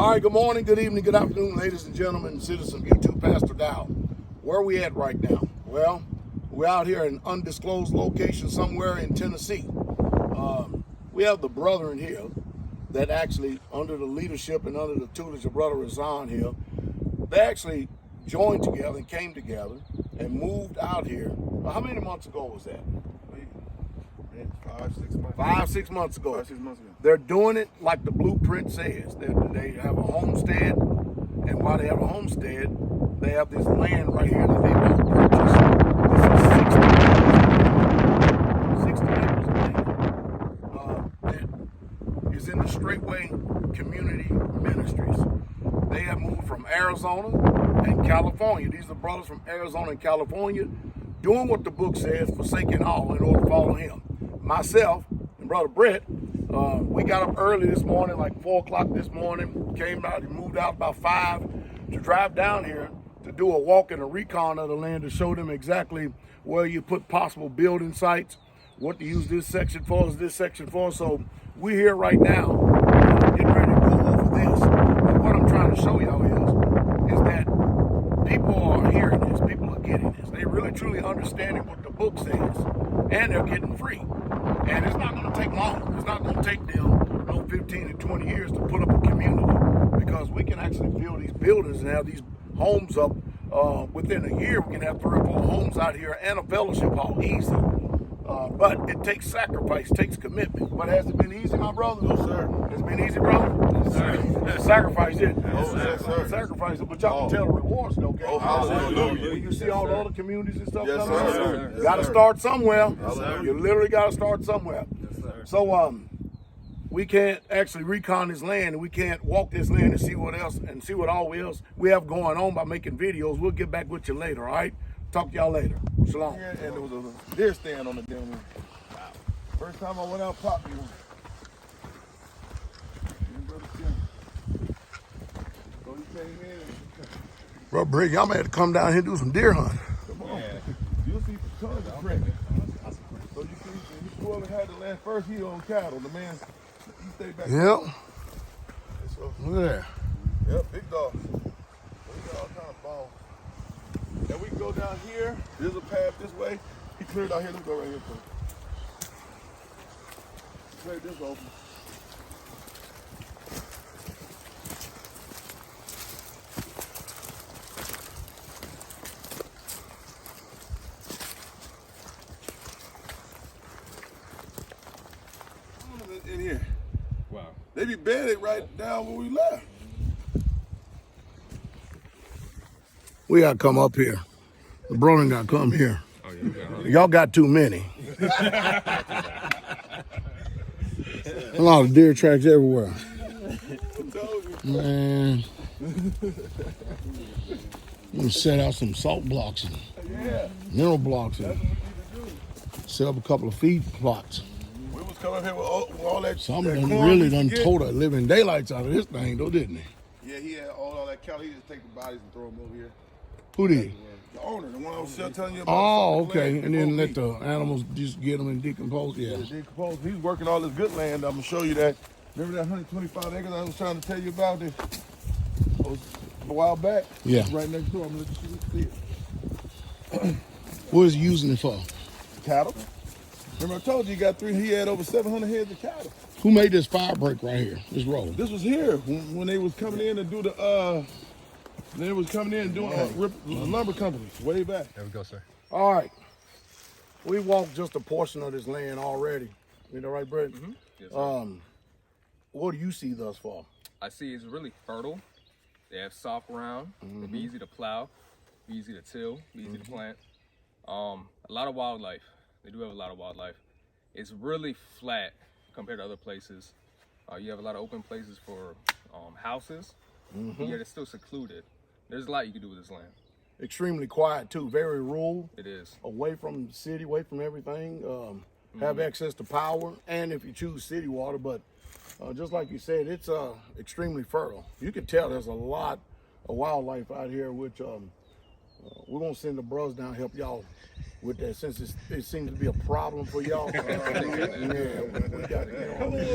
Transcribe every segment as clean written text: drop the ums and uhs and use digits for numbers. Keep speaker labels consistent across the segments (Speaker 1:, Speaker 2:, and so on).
Speaker 1: All right, good morning, good evening, good afternoon, ladies and gentlemen, citizens of YouTube, Pastor Dowell. Where are we at right now? Well, we're out here in an undisclosed location somewhere in Tennessee. We have the brethren here that actually, under the leadership and under the tutelage of Brother Razan here, they actually joined together and came together and moved out here. How many months ago was that?
Speaker 2: 5, 6 months.
Speaker 1: 5, 6 months ago.
Speaker 2: 5, 6 months ago.
Speaker 1: They're doing it like the blueprint says. They have a homestead, and while they have a homestead, they have this land right here that they want to purchase. This is 60 acres of land that is in the Straitway Community Ministries. They have moved from Arizona and California. These are brothers from Arizona and California doing what the book says, forsaking all in order to follow him. Myself and Brother Brett, we got up early this morning, like 4 o'clock this morning, came out and moved out about 5 to drive down here to do a walk and a recon of the land to show them exactly where you put possible building sites, what to use this section for, So we're here right now, getting ready to go over this. And what I'm trying to show y'all is that people are hearing this, people are getting this. They really truly understanding what the book says, and they're getting free. And it's not going to take long. It's not going to take them 15 to 20 years to put up a community, because we can actually build these buildings and have these homes up within a year. We can have 3 or 4 homes out here and a fellowship hall easy. But it takes sacrifice, takes commitment. But has it been easy, my brother?
Speaker 2: No, sir.
Speaker 1: Has it been easy, brother?
Speaker 2: Yes, sir.
Speaker 1: Sacrifice it.
Speaker 2: Yes, sir.
Speaker 1: Sacrifice it, but y'all can tell the rewards, okay?
Speaker 2: Oh, hallelujah.
Speaker 1: When you see all the other communities and stuff
Speaker 2: Yes,
Speaker 1: coming
Speaker 2: sir.
Speaker 1: out,
Speaker 2: Yes,
Speaker 1: you got to
Speaker 2: sir.
Speaker 1: start somewhere.
Speaker 2: Hallelujah.
Speaker 1: You literally got to start somewhere.
Speaker 2: Yes, sir.
Speaker 1: So we can't actually recon this land, and we can't walk this land and see what else and see what all else we have going on by making videos. We'll get back with you later, all right? Talk to y'all later. Shalom.
Speaker 2: Here, and there was a deer stand on the damn one. First time I went out, popped me one. So he came in and
Speaker 1: Bro, Brick, y'all may have to come down here and do some deer hunting.
Speaker 2: come on. You'll see tons of print. So you see, whoever had the land first, he owned cattle. The man, he stayed back.
Speaker 1: Yep.
Speaker 2: So,
Speaker 1: Look at that.
Speaker 2: yep, big dog. So we got all kind of balls. And we can go down here. There's a path this way. He cleared out here. Let's go right here, please. Cleared this open. In here.
Speaker 3: Wow.
Speaker 2: They be bedded right down where we left.
Speaker 1: We got to come up here. The brother got to come here.
Speaker 3: Oh, yeah, you got
Speaker 1: Y'all got too many. A lot of deer tracks everywhere. Man. I'm going to set out some salt blocks and mineral blocks and set up a couple of feed plots.
Speaker 2: We was coming here with all that.
Speaker 1: Some
Speaker 2: that
Speaker 1: of them
Speaker 2: corn
Speaker 1: really
Speaker 2: we
Speaker 1: done
Speaker 2: get.
Speaker 1: told her living daylights out of this thing, though, didn't they?
Speaker 2: Yeah, he had all that cattle. He just take the bodies and throw them over here.
Speaker 1: Who did?
Speaker 2: The owner, the one I was telling you about.
Speaker 1: Oh,
Speaker 2: the
Speaker 1: okay.
Speaker 2: land,
Speaker 1: And then let
Speaker 2: meat.
Speaker 1: the animals just get them and decompose. Yeah.
Speaker 2: Yeah, decompose. He's working all this good land. I'm gonna show you that. Remember that 125 acres I was trying to tell you about this a while back?
Speaker 1: Yeah.
Speaker 2: It's right next door. I'm gonna let you see it.
Speaker 1: What is he using it for?
Speaker 2: Cattle. Remember I told you he had over 700 heads of cattle.
Speaker 1: Who made this fire break right here? This road?
Speaker 2: This was here when they was coming in to do the they was coming in and doing lumber companies way back.
Speaker 3: There we go, sir.
Speaker 1: All right. We walked just a portion of this land already. You know, right, Brett?
Speaker 3: Mm-hmm. Yes, sir.
Speaker 1: What do you see thus far?
Speaker 3: I see it's really fertile. They have soft ground. They be easy to plow, be easy to till, be easy to plant. A lot of wildlife. They do have a lot of wildlife. It's really flat compared to other places. You have a lot of open places for houses, yet it's still secluded. There's a lot you can do with this land.
Speaker 1: Extremely quiet too, very rural,
Speaker 3: It is.
Speaker 1: away from the city, away from everything. Have access to power, and if you choose city water, but just like you said, it's extremely fertile. You can tell there's a lot of wildlife out here, which we're gonna send the bros down to help y'all with that, since it seems to be a problem for y'all. Yeah, we got to get on that.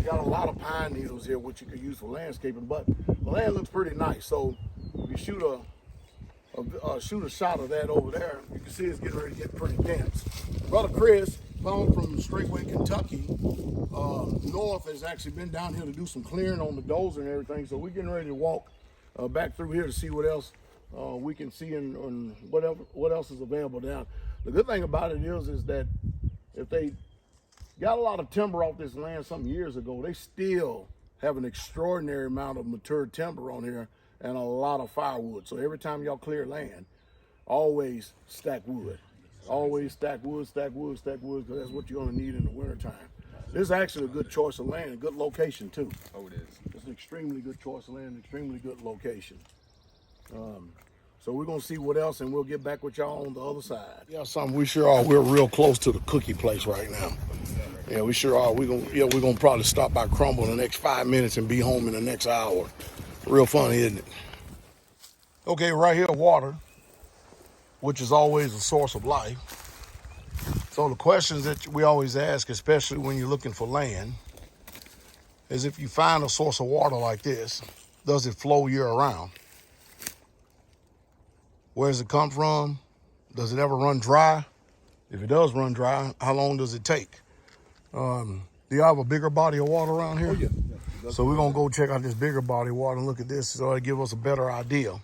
Speaker 1: got a lot of pine needles here, which you could use for landscaping, but the land looks pretty nice. So if you shoot a shot of that over there, you can see it's getting ready to get pretty dense. Brother Chris, home from Straitway, Kentucky, north, has actually been down here to do some clearing on the dozer and everything. So we're getting ready to walk back through here to see what else we can see and what else is available down. The good thing about it is that if they got a lot of timber off this land some years ago, they still have an extraordinary amount of mature timber on here and a lot of firewood. So every time y'all clear land, always stack wood. Always stack wood, stack wood, stack wood, because that's what you're gonna need in the wintertime. This is actually a good choice of land, a good location too.
Speaker 3: Oh, it is.
Speaker 1: It's an extremely good choice of land, extremely good location. So we're gonna see what else, and we'll get back with y'all on the other side. Yeah, something we sure are. We're real close to the cookie place right now. Yeah, we sure are. We're gonna probably stop by Crumble in the next 5 minutes and be home in the next hour. Real fun, isn't it? Okay, right here, water, which is always a source of life. So the questions that we always ask, especially when you're looking for land, is if you find a source of water like this, does it flow year round? Where does it come from? Does it ever run dry? If it does run dry, how long does it take? Do you have a bigger body of water around here?
Speaker 2: Oh, yeah.
Speaker 1: So we're gonna go check out this bigger body of water and look at this so it'll give us a better idea.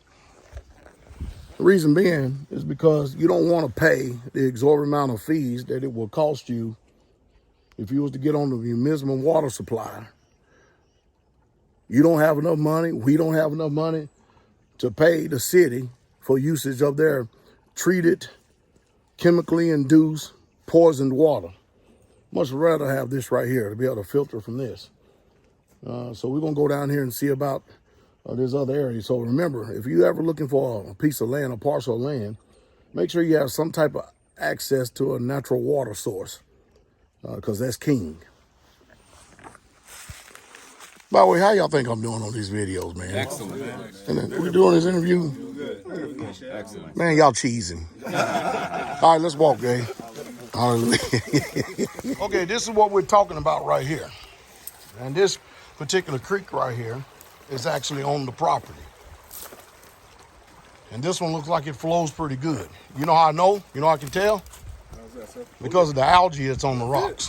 Speaker 1: The reason being is because you don't want to pay the exorbitant amount of fees that it will cost you if you was to get on the municipal water supply. You don't have enough money, we don't have enough money to pay the city for usage of their treated, chemically induced, poisoned water. Much rather have this right here to be able to filter from this. So we're gonna go down here and see about this other area. So remember, if you're ever looking for a piece of land, a parcel of land, make sure you have some type of access to a natural water source, because that's king. By the way, how y'all think I'm doing on these videos, man?
Speaker 3: Excellent.
Speaker 1: And then we doing this interview?
Speaker 3: Excellent.
Speaker 1: Man, y'all cheesing. All right, let's walk, Gay. Hallelujah. Okay, this is what we're talking about right here. And this particular creek right here is actually on the property. And this one looks like it flows pretty good. You know how I know? You know how I can tell? Because of the algae that's on the rocks.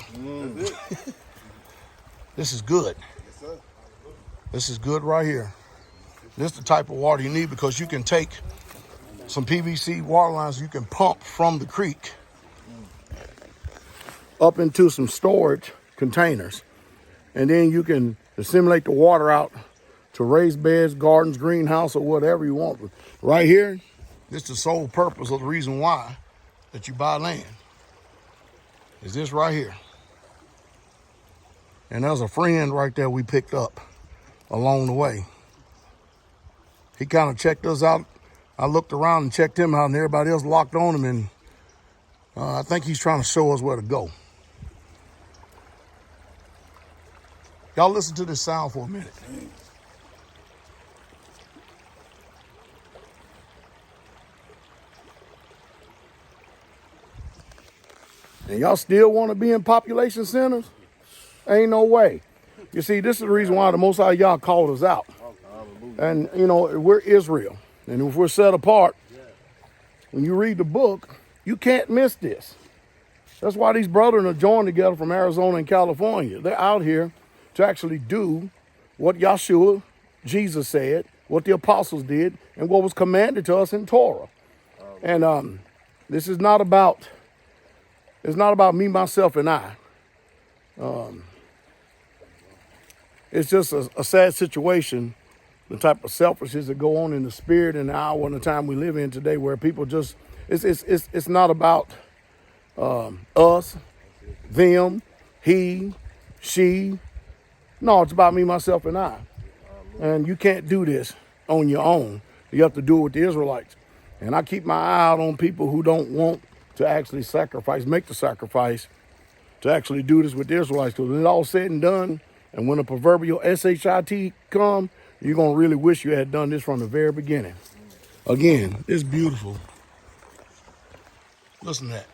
Speaker 1: This is good. This is good right here. This is the type of water you need, because you can take some PVC water lines you can pump from the creek up into some storage containers. And then you can disseminate the water out to raised beds, gardens, greenhouse, or whatever you want. But right here, this is the sole purpose of the reason why that you buy land. Is this right here. And there's a friend right there we picked up along the way. He kind of checked us out. I looked around and checked him out, and everybody else locked on him, and I think he's trying to show us where to go. Y'all listen to this sound for a minute. And y'all still want to be in population centers? Ain't no way. You see, this is the reason why the Most High y'all called us out. And, you know, we're Israel. And if we're set apart, when you read the book, you can't miss this. That's why these brethren are joined together from Arizona and California. They're out here to actually do what Yahshua, Jesus said, what the apostles did, and what was commanded to us in Torah. And this is not about, it's not about me, myself, and I. It's just a sad situation, the type of selfishness that go on in the spirit and the hour and the time we live in today, where people just, it's not about us, them, he, she. No, it's about me, myself, and I. And you can't do this on your own. You have to do it with the Israelites. And I keep my eye out on people who don't want to actually sacrifice, make the sacrifice to actually do this with the Israelites. Because when it's all said and done, and when the proverbial SHIT come, you're going to really wish you had done this from the very beginning. Again, it's beautiful. Listen to that.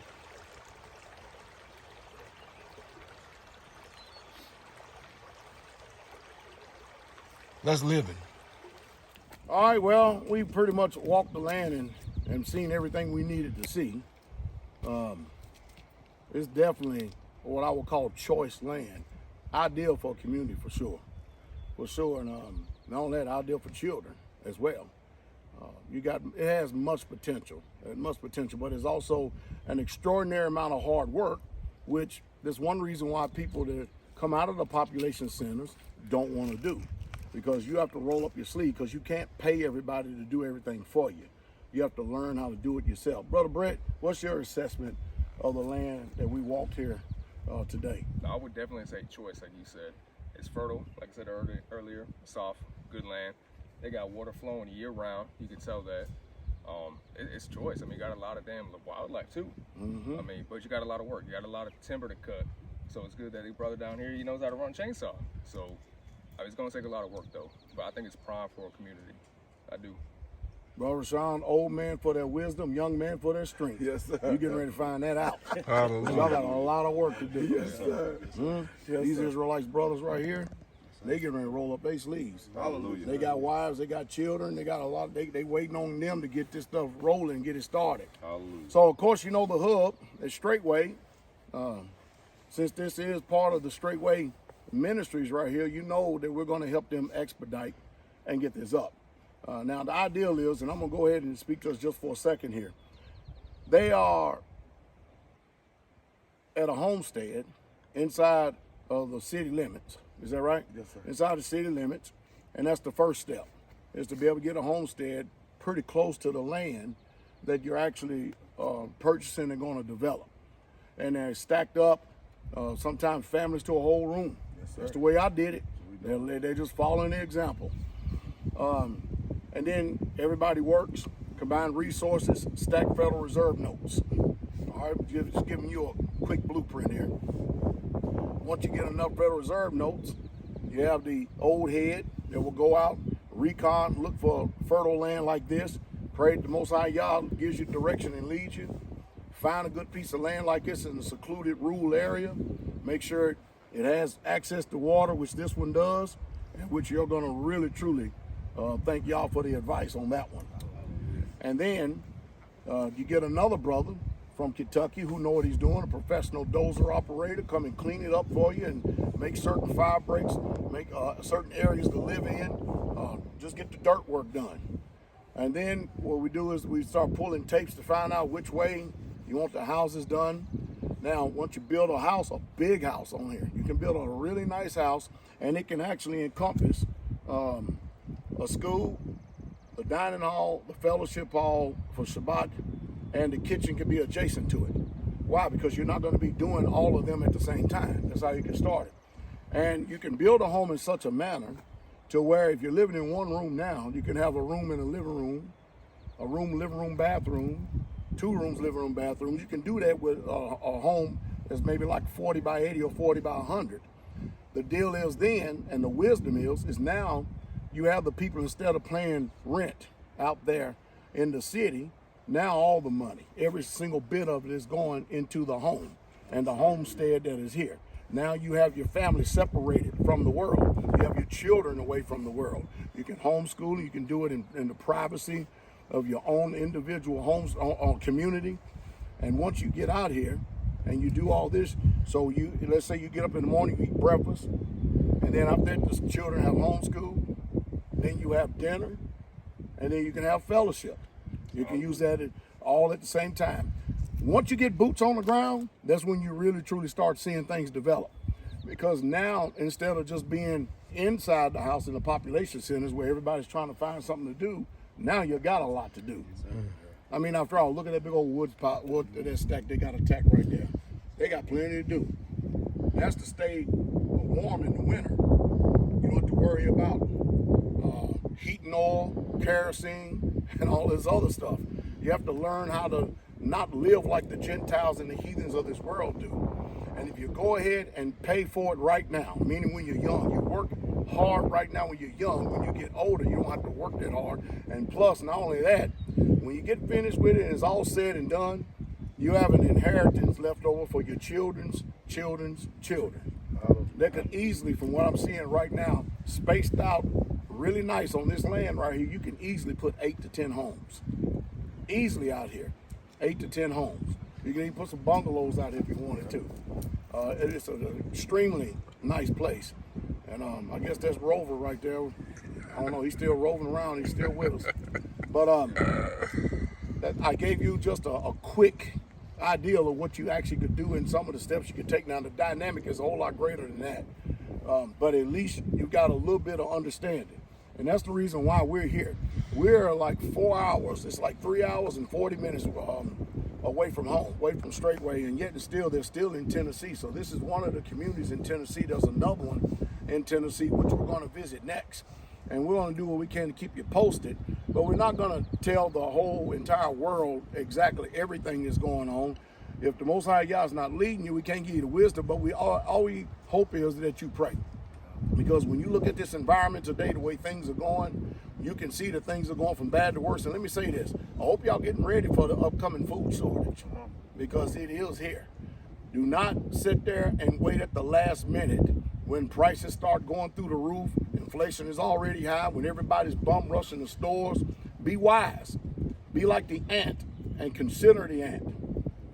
Speaker 2: Let's live it.
Speaker 1: All right, well, we pretty much walked the land and seen everything we needed to see. It's definitely what I would call choice land. Ideal for a community for sure. And not only that, ideal for children as well. It has much potential, but it's also an extraordinary amount of hard work, which there's one reason why people that come out of the population centers don't want to do, because you have to roll up your sleeve, because you can't pay everybody to do everything for you. You have to learn how to do it yourself. Brother Brett, what's your assessment of the land that we walked here today?
Speaker 3: I would definitely say choice, like you said. It's fertile, like I said earlier, soft, good land. They got water flowing year round. You can tell that. It's choice. I mean, you got a lot of damn wildlife too.
Speaker 1: Mm-hmm.
Speaker 3: I mean, but you got a lot of work. You got a lot of timber to cut. So it's good that the brother down here, he knows how to run a chainsaw. So it's going to take a lot of work though. But I think it's prime for a community. I do.
Speaker 1: Brother Sean, old man for their wisdom, young man for their strength.
Speaker 2: Yes, sir.
Speaker 1: You getting ready to find that out.
Speaker 2: Hallelujah.
Speaker 1: Y'all got a lot of work to do.
Speaker 2: Yes, sir. Yes,
Speaker 1: These
Speaker 2: sir.
Speaker 1: Israelites brothers right here, they getting ready to roll up their sleeves.
Speaker 2: Hallelujah.
Speaker 1: They got wives, they got children, they got a lot. They waiting on them to get this stuff rolling and get it started.
Speaker 2: Hallelujah.
Speaker 1: So of course, you know the hub is Straitway. Since this is part of the Straitway ministries right here, you know that we're going to help them expedite and get this up. Now the ideal is, and I'm going to go ahead and speak to us just for a second here. They are at a homestead inside of the city limits. Is that right?
Speaker 2: Yes, sir.
Speaker 1: Inside the city limits, and that's the first step, is to be able to get a homestead pretty close to the land that you're actually purchasing and going to develop. And they're stacked up, sometimes families to a whole room.
Speaker 2: Yes, sir.
Speaker 1: That's the way I did it. They're just following the example. And then everybody works, combine resources, stack Federal Reserve notes. All right, just giving you a quick blueprint here. Once you get enough Federal Reserve notes, you have the old head that will go out, recon, look for fertile land like this, pray the Most High Yah gives you direction and leads you. Find a good piece of land like this in a secluded rural area. Make sure it has access to water, which this one does, and which you're going to really, truly thank y'all for the advice on that one. And then you get another brother from Kentucky who know what he's doing, a professional dozer operator, come and clean it up for you and make certain fire breaks, make certain areas to live in, just get the dirt work done. And then what we do is we start pulling tapes to find out which way you want the houses done. Now, once you build a house, a big house on here, you can build a really nice house, and it can actually encompass a school, a dining hall, the fellowship hall for Shabbat, and the kitchen can be adjacent to it. Why? Because you're not going to be doing all of them at the same time. That's how you get started. And you can build a home in such a manner to where if you're living in one room now, you can have a room in a living room, a room, living room, bathroom, 2 rooms, living room, bathrooms. You can do that with a home that's maybe like 40 by 80 or 40 by 100. The deal is then, and the wisdom is now you have the people, instead of paying rent out there in the city, now all the money, every single bit of it is going into the home and the homestead that is here. Now you have your family separated from the world. You have your children away from the world. You can homeschool, you can do it in the privacy of your own individual homes or community. And once you get out here and you do all this, so let's say you get up in the morning, you eat breakfast, and then after that the children have homeschool, then you have dinner, and then you can have fellowship. You can use that all at the same time. Once you get boots on the ground, that's when you really truly start seeing things develop. Because now, instead of just being inside the house in the population centers where everybody's trying to find something to do, now you got a lot to do. I mean, after all, look at that big old wood that stack they got attacked right there. They got plenty to do. That's to stay warm in the winter. You don't have to worry about heating oil, kerosene, and all this other stuff. You have to learn how to not live like the Gentiles and the heathens of this world do. And if you go ahead and pay for it right now, meaning when you're young, you work hard right now when you're young. When you get older, you don't have to work that hard. And plus, not only that, when you get finished with it and it's all said and done, you have an inheritance left over for your children's children's children. That could easily, from what I'm seeing right now, spaced out really nice on this land right here. You can easily put 8 to 10 homes. Easily out here, 8 to 10 homes. You can even put some bungalows out here if you wanted to. It is an extremely nice place. And I guess that's Rover right there. I don't know, he's still roving around, he's still with us. But I gave you just a quick idea of what you actually could do and some of the steps you could take. Now the dynamic is a whole lot greater than that. But at least you got a little bit of understanding. And that's the reason why we're here. We're like 4 hours, it's like 3 hours and 40 minutes away from home, away from Straitway, and yet they're still in Tennessee. So this is one of the communities in Tennessee. There's another one in Tennessee, which we're going to visit next. And we're going to do what we can to keep you posted, but we're not going to tell the whole entire world exactly everything that's going on. If the Most High Yah is not leading you, we can't give you the wisdom, but all we hope is that you pray. Because when you look at this environment today, the way things are going, you can see that things are going from bad to worse. And let me say this, I hope y'all getting ready for the upcoming food shortage, because it is here. Do not sit there and wait at the last minute when prices start going through the roof. Inflation is already high, when everybody's bum rushing the stores. Be wise. Be like the ant and consider the ant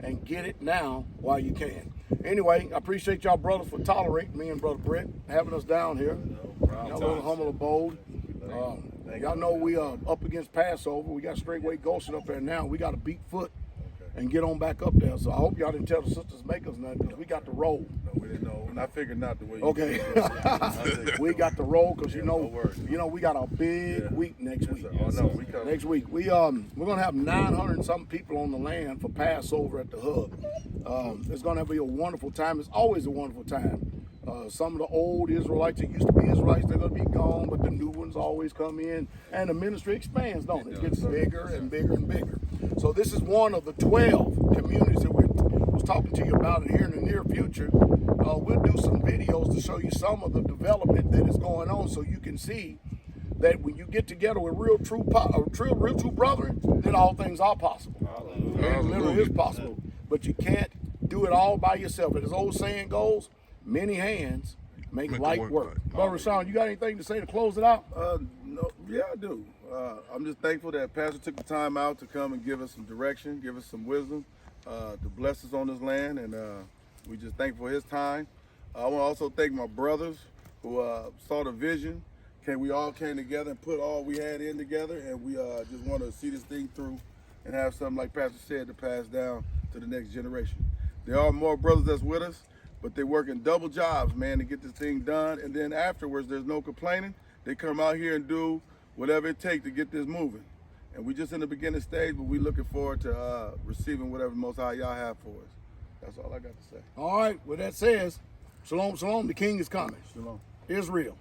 Speaker 1: and get it now while you can. Anyway, I appreciate y'all brothers for tolerating me and Brother Brett having us down here. Y'all little humble abode. Y'all know we are up against Passover. We got Straitway Goshen up there now. We got to beat foot and get on back up there. So I hope y'all didn't tell the sisters make us nothing, because we got to roll.
Speaker 2: No, we didn't know. And I figured not the way you
Speaker 1: Okay. We got to roll, because you know we got a big week next week.
Speaker 2: Oh no, we coming.
Speaker 1: Next week we're gonna have 900 and something people on the land for Passover at the hub. It's gonna be a wonderful time. It's always a wonderful time. Some of the old Israelites that used to be Israelites, they're gonna be gone, but the new ones always come in, and the ministry expands, don't it? It gets bigger and bigger and bigger. So this is one of the 12 communities that we was talking to you about. And here in the near future, we'll do some videos to show you some of the development that is going on, so you can see that when you get together with real true brethren, then all things are possible. It literally is possible, but you can't do it all by yourself. And as old saying goes, many hands make light work. Brother Rashawn, you got anything to say to close it out?
Speaker 2: No, yeah, I do. I'm just thankful that Pastor took the time out to come and give us some direction, give us some wisdom, to bless us on this land, and we just thankful for his time. I want to also thank my brothers who saw the vision. We all came together and put all we had in together, and we just want to see this thing through and have something, like Pastor said, to pass down to the next generation. There are more brothers that's with us, but they're working double jobs, man, to get this thing done. And then afterwards, there's no complaining. They come out here and do whatever it takes to get this moving. And we just in the beginning stage, but we looking forward to receiving whatever Most High Yah have for us. That's all I got to say.
Speaker 1: All right, well that says, shalom, shalom, the king is coming.
Speaker 2: Shalom.
Speaker 1: Israel.